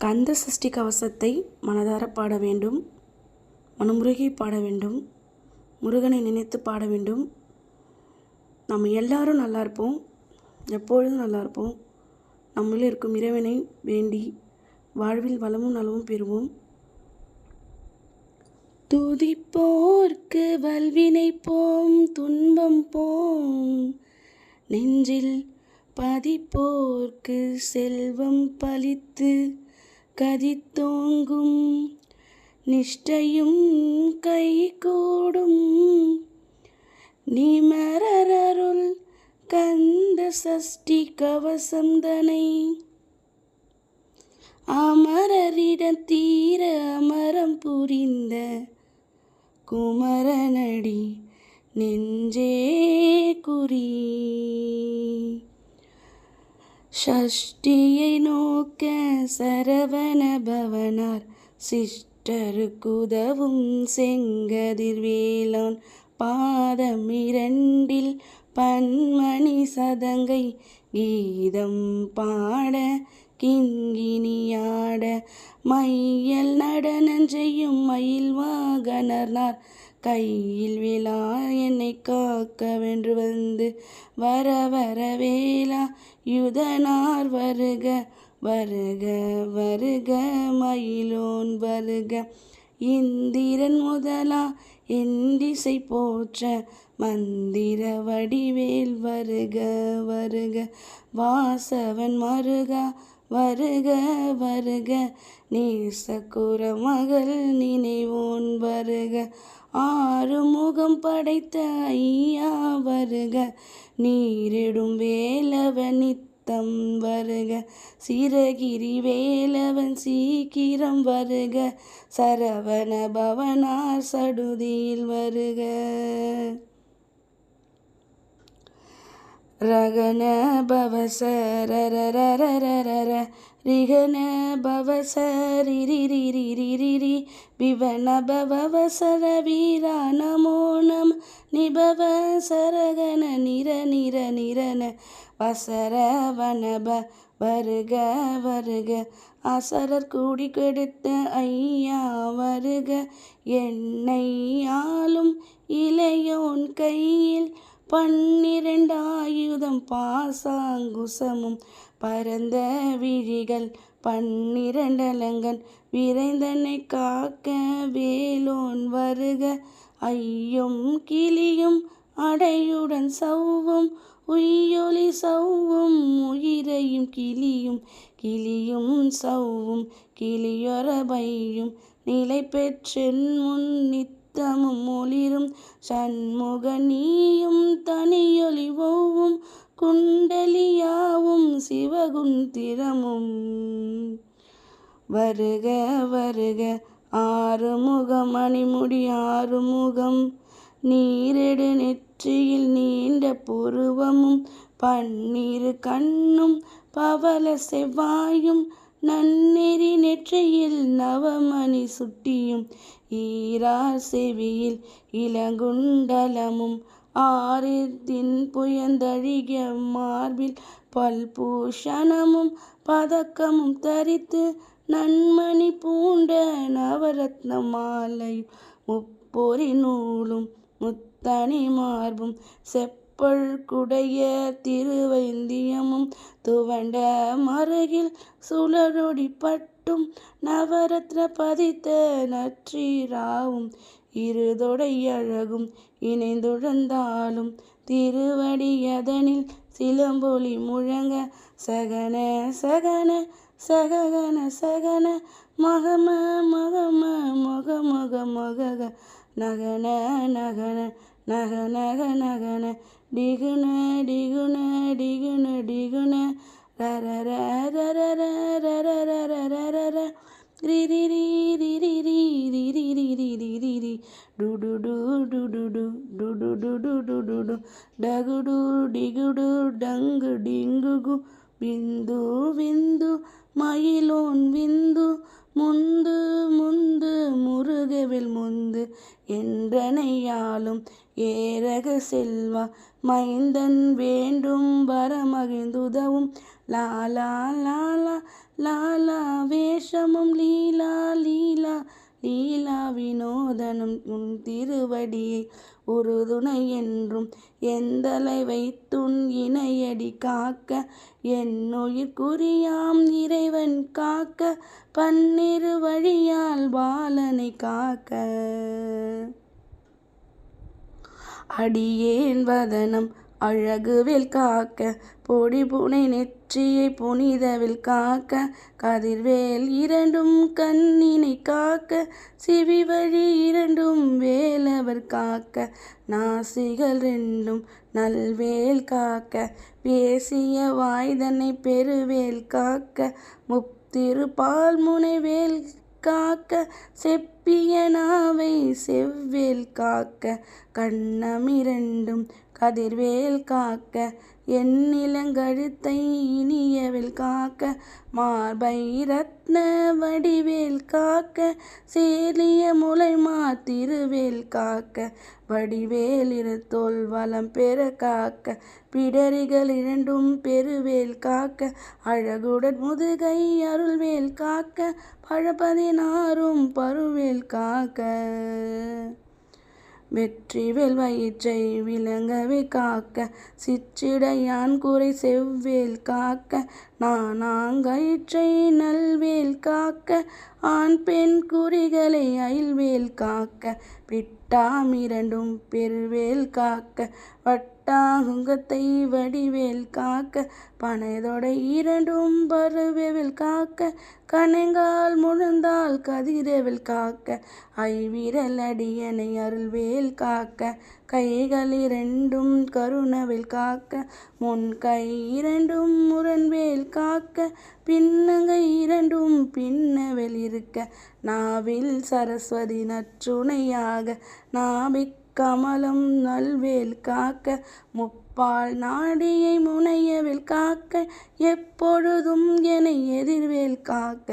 கந்த சஷ்டி கவசத்தை மனதார பாட வேண்டும். மனமுருகி பாட வேண்டும். முருகனை நினைத்து பாட வேண்டும். நம்ம எல்லாரும் நல்லா இருப்போம். எப்பொழுதும் நல்லா இருப்போம். நம்மளில் இருக்கும் இறைவனை வேண்டி வாழ்வில் வளமும் நலமும் பெறுவோம். துதிப்போர்க்கு வல்வினை போம், துன்பம் போம். நெஞ்சில் பதிப்போர்க்கு செல்வம் பலித்து கதித்தோங்கும். நிஷ்டையும் கைகூடும். நிமரருள் கந்த சஷ்டி கவசந்தனை அமரரிடம் தீர அமரம் புரிந்த குமரனடி நெஞ்சே குறி. ஷஷ்டியை நோக்க சரவண பவனார் சிஷ்டருக்குதவும் செங்கதிர்வேலோன் பாதம் இரண்டில் பன்மணி சதங்கை கீதம் பாட கிங்கினியாட மையல் நடனம் செய்யும் மயில் வாகனர்னார் கையில் வேளா என்னை காக்க வென்று வந்து வர வர வேளா யுதனார் வருக வருக வருக மயிலோன் வருக. இந்திரன் முதலா எந்திசை போற்ற மந்திர வடிவேல் வருக வருக. வாசவன் மருகா வருக வருக. நேசகுர மகள் நினைவோன் வருக. ஆறுமுகம் படைத்த ஐயா வருக. நீரிடும் வேலவன் நித்தம் வருக. சிரகிரி வேலவன் சீக்கிரம் வருக. சரவண பவனார் சடுதியில் வருக. ரகன பவசரரரரரர ரிகன பவசரிரிரிரிரிரி விவன பவசர வீரா நமோ நம நிபவ சரகன நிர நிர நிரன வசரவனப வருக வருக. அசரர் கூடி கெடுத்த ஐயா வருக. என்னை ஆளும் இளையோன் கையில் 12 ஆயுதம் பாசாங்குசமும் பரந்த விழிகள் 12 அலங்கன் விரைந்தனை காக்க வேலோன் வருக. ஐயும் கிளியும் அடையுடன் சவ்வும் உய்யொலி சவ்வும் உயிரையும் கிளியும் கிளியும் சவ்வும் கிளியொரபையும் நிலை பெற்றென் முன் நித்தமும் ஒளிரும் சண்முக நீயும் தனியொலி ஒவ்வும் குண்டலியாவும் சிவகுந்திரமும் வருக வருக. ஆறுமுகம் அணிமுடி ஆறுமுகம் நீரெடு நெற்றியில் நீண்ட புருவமும் 12 கண்ணும் பவள செவ்வாயும் நன்னெறி நெற்றியில் நவமணி சுட்டியும் ஈரார் செவியில் இளங்குண்டலமும் ஆரித்தின் புயந்தழிய மார்பில் பல்பூஷணமும் பதக்கமும் தரித்து நன்மணி பூண்ட நவரத்ன மாலையும் முப்பொறி நூலும் முத்தணி மார்பும் செப்பழ்குடைய திருவைந்தியமும் துவண்ட மருகில் சுழலொடி பட்டும் நவரத்ன பதித்த நற்றீராவும் இருதொடை அழகும் இணைந்துழந்தாலும் திருவடியதனில் சிலம்பொலி முழங்க சகன சகன சககன சகன மகம மகம மொக மொக மொகக நகன நகன நக நக நகன டிகுன டிகுன டிகுன டிகுன ரரர ரரர ரரர ரிரிரி ரிரிரி ரிரிரி ரிரிரி டுடுடு டுடுடு டுடுடு டுடுடு டகுடு டிகுடு டங்கு டிங்குகு விந்து விந்து மயிலோன் விந்து முந்து முந்து முருகவில் முந்து என்றனையாலும் ஏரக செல்வா மைந்தன் வேண்டும் வரமகிழ்ந்துதவும் லாலா லாலா லாலா வேஷமும் லீலா லீலா லீலா வினோதனும் உன் திருவடியை உறுதுணை என்றும் எந்தலை வைத்துன் இணையடி காக்க என்னுயிர் குறியாம் இறைவன் காக்க பன்னிரு வழியால் பாலனை காக்க அடியேன் வதனம் அழகுவில் காக்க பொடி புனை நெற்றியை புனிதவில் காக்க கதிர்வேல் இரண்டும் கண்ணினை காக்க சிவி வழி இரண்டும் வேலவர் காக்க நாசிகள் ரெண்டும் நல்வேல் காக்க பேசிய வாய்தனை பெருவேல் காக்க முத்திருப்பால் முனைவேல் காக்க செப்பிய நாவை செவ்வேல் காக்க கண்ணமிரண்டும் கதிர்வேல் காக்க எண்ணிலங்கழுத்தை இனியவேல் காக்க மார்பை ரத்ன வடிவேல் காக்க சேலிய முலைமா திருவேல் காக்க வடிவேல் இருத்தோல் வளம் பெற காக்க பிடரிகள் இரண்டும் பெருவேல் காக்க அழகுடன் முதுகை அருள்வேல் காக்க பழ16 பருவேல் காக்க வெற்றிவேல் வயிற்றை விளங்கவே காக்க சிற்றிடையான் குறை செவ்வேல் காக்க நானாங்கயிற்றை நல்வேல் காக்க ஆண் பெண் குறிகளை அயில்வேல் காக்க பிட்டாமிரண்டும் பெருவேல் காக்க வட்டாகுங்கத்தை வடிவேல் காக்க பனைதொடை இரண்டும் பருவேல் காக்க கணைங்கால் முழந்தால் கதிரவேல் காக்க ஐவிரல் அடியனை அருள்வேல் காக்க கைகள் இரண்டும் கருணவேல் காக்க முன் கை இரண்டும் முரண்வேல் காக்க பின்னங்கை இரண்டும் பின்னவேல் இருக்க நாவில் சரஸ்வதி நற்றுணையாக நாபிக் கமலம் நல்வேல் காக்க முப்பால் நாடியை முனையவேல் காக்க எப்பொழுதும் என எதிர்வேல் காக்க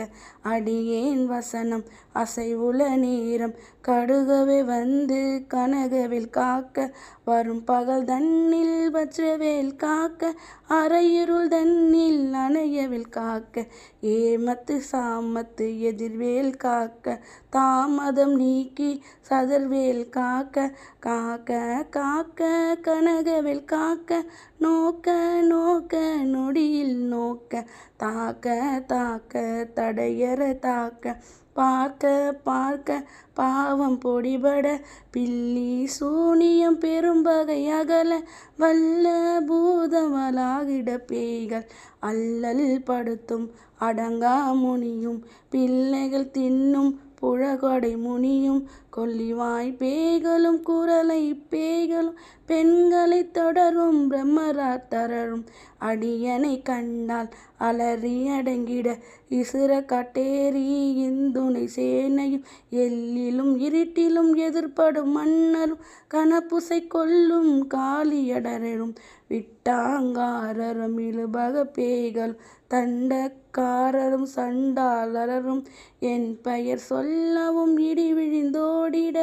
அடியேன் வசனம் அசைவுல நேரம் கடுகவே வந்து கனகவேல் காக்க வரும் பகல் தன்னில் வற்றவேல் காக்க அரையிருள் தன்னில் அணையவேல் காக்க ஏமத்து சாமத்து எதிர்வேல் காக்க தாமதம் நீக்கி சதர்வேல் காக்க காக்க காக்க கனகவேல் காக்க நோக்க நோக்க நொடியில் நோக்க தாக்க தாக்க தடையற தாக்க பார்க்க பார்க்க பாவம் பொடிபட பில்லி சூனியம் பெரும்பகை அகல வல்ல பூதமலாகிட பேய்கள் அல்லல் படுத்தும் அடங்கா முனியும் பிள்ளைகள் தின்னும் புழகொடை முனியும் கொல்லிவாய் பேய்களும் குரலை பேய்களும் பெண்களை தொடரும் பிரம்மரார் தரரும் அடியனை கண்டால் அலறி அடங்கிட இசுர கட்டேரி இந்துணை சேனையும் எல்லிலும் இருட்டிலும் எதிர்ப்படும் மன்னரும் கனப்புசை கொல்லும் காளியடரும் விட்டாங்காரரும் இழுபக பேய்கள் தண்டக்காரரும் சண்டாளரும் என் பெயர் சொல்லவும் இடி விழிந்தோடிட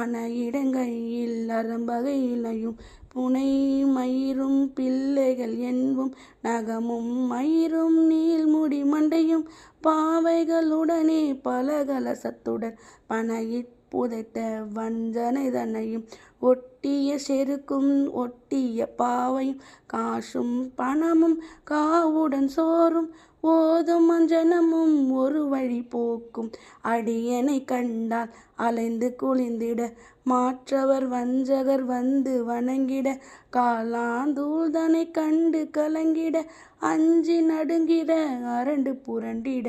அணையிடங்கையில் அரம்பகையிலையும் புனை மயிரும் பிள்ளைகள் என்பும் நகமும் மயிரும் நீள்முடி மண்டையும் பாவைகளுடனே பலகலசத்துடன் பனையிற் புதைத்த வஞ்சனை தன்னையும் ஒட்டிய செருக்கும் ஒட்டிய பாவையும் காசும் பணமும் காவுடன் சோறும் ஓதும் அஞ்சனமும் ஒரு வழி போக்கும் அடியனை கண்டால் அலைந்து குளிந்திட மாற்றவர் வஞ்சகர் வந்து வணங்கிட காலாந்தூள்தனை கண்டு கலங்கிட அஞ்சி நடுங்கிட அரண்டு புரண்டிட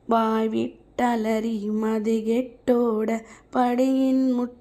வாய்விட்டலறி மதிகெட்டோட படியின் முட்ட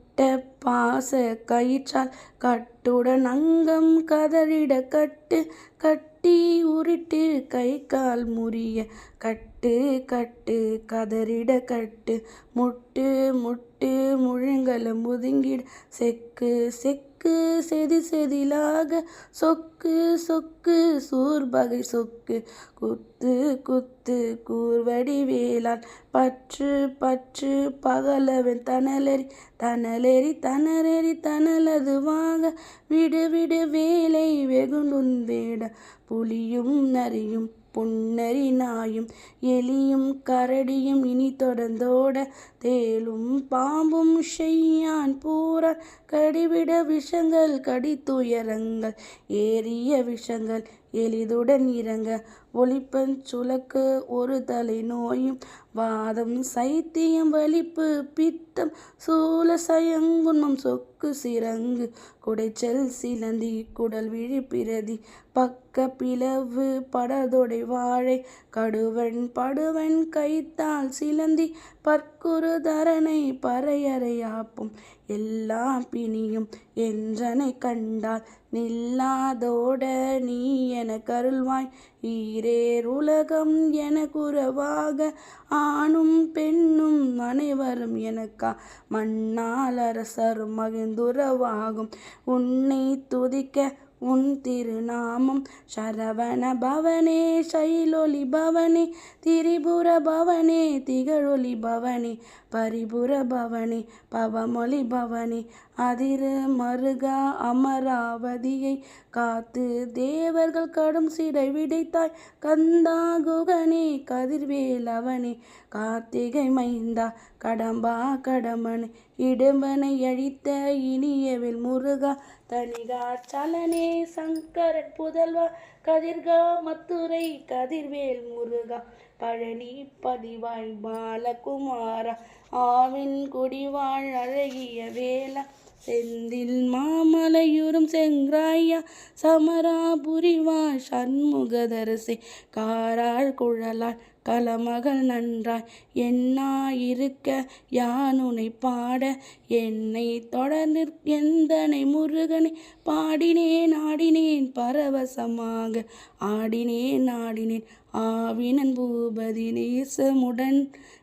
பாச கயிற்றால் கட்டுடன் அங்கம் கதறிட கட்டு கட்டி உருட்டு கை கால் முறிய கட்டு கட்டு கதறிட கட்டு முட்டு முட்டு முழுங்கல முதுங்கிட செக்கு செக்கு செதி செதிலாக சொக்கு சொக்கு சூர்பகை சொக்கு குத்து குத்து கூர்வடி வேளால் பற்று பற்று பகலவன் தனலறி தனலெறி தனலது வாங்க விடு வேலை வெகுண்டுன் வேட புலியும் நரியும் பொன்னரி நாயும் எலியும் கரடியும் இனி தொடர்ந்தோட தேளும் பாம்பும் செய்யான் பூரான் கடிவிட விஷங்கள் கடித்துயரங்கள் ஏறிய விஷங்கள் எளிதுடன் இறங்க ஒளிப்பஞ் சுலக்கு ஒரு தலை நோயும் வாதம் சைத்தியம் வலிப்பு பித்தம் சூல சயங்குன்மம் சொக்கு சிறங்கு குடைச்சல் சிலந்தி குடல் விழி பிரதி பக்க பிளவு படதொடை வாழை படுவன் கைத்தால் சிலந்தி பற்குரு தரனை பறையறையாப்பும் எல்லா பிணியும் என்றனை கண்டால் நில்லாதோட நீ என கருள்வாய் ஈரேர் உலகம் என குறவாக ஆணும் பெண்ணும் அனைவரும் எனக்கா மண்ணால் அரசரும் மகிழ்ந்துறவாகும் உன்னை துதிக்க உன் திருநாமம் சரவண பவனே சைலொலி பவனே திரிபுர பவனே திகழொலி பவனே பரிபுர பவனே பவமொழி பவனே அதிரு மருகா அமராவதியை காத்து தேவர்கள் கடும் சிறை விடைத்தாய் கந்தா குகனே கதிர்வேலவனே கார்த்திகை மைந்தா கடம்பா கடமனை இடும்பனை அழித்த இனியவில் முருகா தனிகா சலனே சங்கரன் புதல்வா கதிர்கா மத்துரை கதிர்வேல் முருகா பழனி பதிவாய் பாலகுமாரா ஆவின் குடிவாழ் அழகிய வேலா செந்தில் மாமலையுறும் செங்காயா சமராபுரிவாழ் சண்முகதரசே காராள் குழலாய் கலமகள் நன்றாய் என்னாயிருக்க யானுனை பாட என்னை தொடர்ந்து எந்தனை முருகனை பாடினேன் ஆடினேன் பரவசமாக ஆடினேன் ஆவினன் பூபதி நேசமுடன்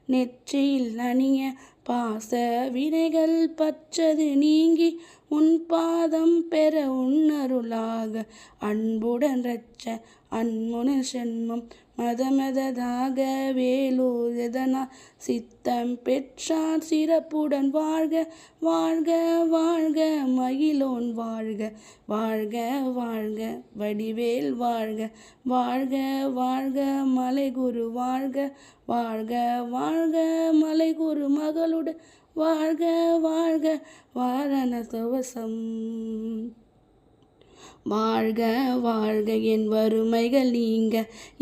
நெற்றியில் அணிய பாச வினைகள் பற்றது நீங்கி உன் பாதம் பெற உன்னருளாக அன்புடன் ரட்ச அன்முன சென்மம் மதமதாக வேலூதனா சித்தம் பெற்றார் சிறப்புடன் வாழ்க வாழ்க வாழ்க மகிழோன் வாழ்க வாழ்க வாழ்க வடிவேல் வாழ்க வாழ்க வாழ்க மலைகுரு வாழ்க வாழ்க வாழ்க மலைகுரு மகளுடன் வாழ்க வாழ்க வாரண துவசம் வாழ்க வாழ்க என் வறுமைகள் நீங்க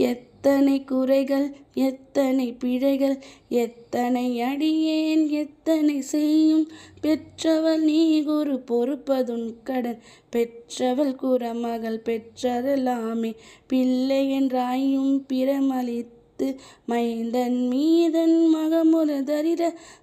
எத்தனை குறைகள் எத்தனை பிழைகள் எத்தனை அடியேன் எத்தனை செய்யும் பெற்றவள் நீ குரு பொறுப்பதுன் கடன் பெற்றவள் குறமகள் பெற்றதெல்லாமே பிள்ளை என்றாயும் பிரமளித்து மைந்தன் மீதன் மகமுல தரிர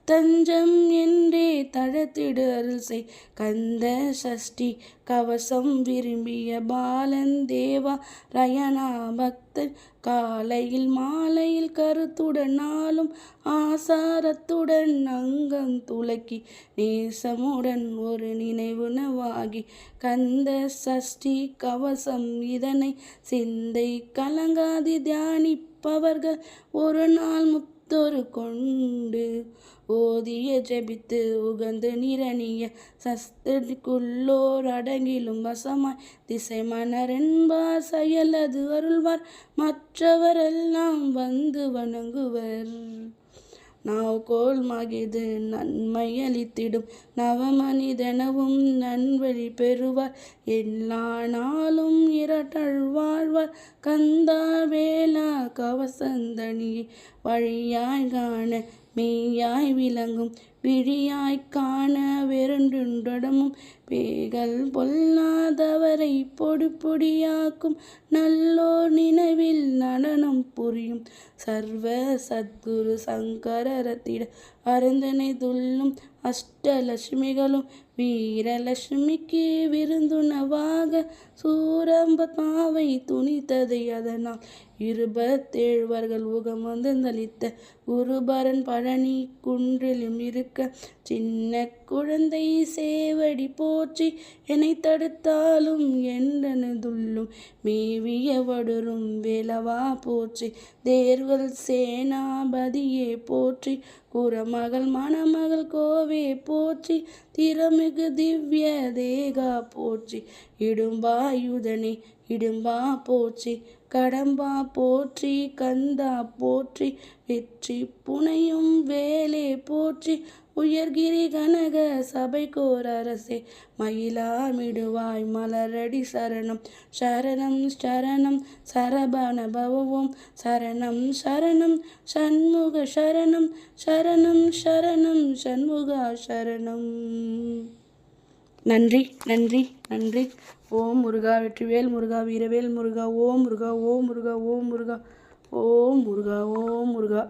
தஞ்சம் என்றே தழத்திடு அருள் செய் கந்த சஷ்டி கவசம் விரும்பிய பாலன் தேவா ரயனா பக்தன் காலையில் மாலையில் கருத்துடன் நாளும் ஆசாரத்துடன் அங்கம் துலக்கி நேசமுடன் ஒரு நினைவுணவாகி கந்த சஷ்டி கவசம் இதனை சிந்தை கலங்காதி தியானிப்பவர்கள் ஒரு நாள் முத்தொரு கொண்டு ஓதிய ஜெபித்து உகந்து நிரணிய சஸ்திற்குள்ளோர் அடங்கிலும் வசமாய் திசை மன்னரென்பார் செயலது அருள்வார் மற்றவரெல்லாம் வந்து வணங்குவர் நாவுகோல் மகிது நன்மையளித்திடும் நவமனிதனவும் நன்வழி பெறுவார் எல்லா நாளும் இரட்டல் வாழ்வார் கந்தா வேலா கவசந்தனியை வழியாய் காண மெய்யாய் விளங்கும் விழியாய் காண வெறுண்டொடமும் பேய்கள் பொல்லாதவரை பொடி பொடியாக்கும் நல்லோர் நினைவில் நடனம் புரியும் சர்வ சத்குரு சங்கரத்திட அருந்தனை துள்ளும் அஷ்டலட்சுமிகளும் வீரலட்சுமிக்கு விருந்துணவாக சூரம்பத்மாவை துணித்ததை அதனால் 27 உகம் வந்து தளித்த குருபரன் பழனி குன்றிலும் இருக்க சின்ன குழந்தை சேவடி போற்றி என்னை தடுத்தாலும் என்றனதுள்ளும் மேவிய வடுரும் வேலவா போற்றி தேர்வல் சேனாபதியே போற்றி குரமகள் மணமகள் கோவே போற்றி திறமிகு திவ்ய தேகா போற்றி இடும்பாயுதனே இடும்பா போற்றி கடம்பா போற்றி கந்தா போற்றி வெற்றி புனையும் வேலே போற்றி உயர்கிரி கனக சபைக்கோர் அரசே மயிலாமிடுவாய் மலரடி சரணம் சரணம் சரணம் சரபண பவவோம் சரணம் சரணம் சண்முக சரணம் சரணம் சரணம் சண்முகா சரணம். நன்றி நன்றி நன்றி. ஓம் முருகா வெற்றிவேல் முருகா வீரவேல் முருகா ஓம் முருகா ஓம் முருகா ஓம் முருகா ஓம் முருகா ஓம் முருகா.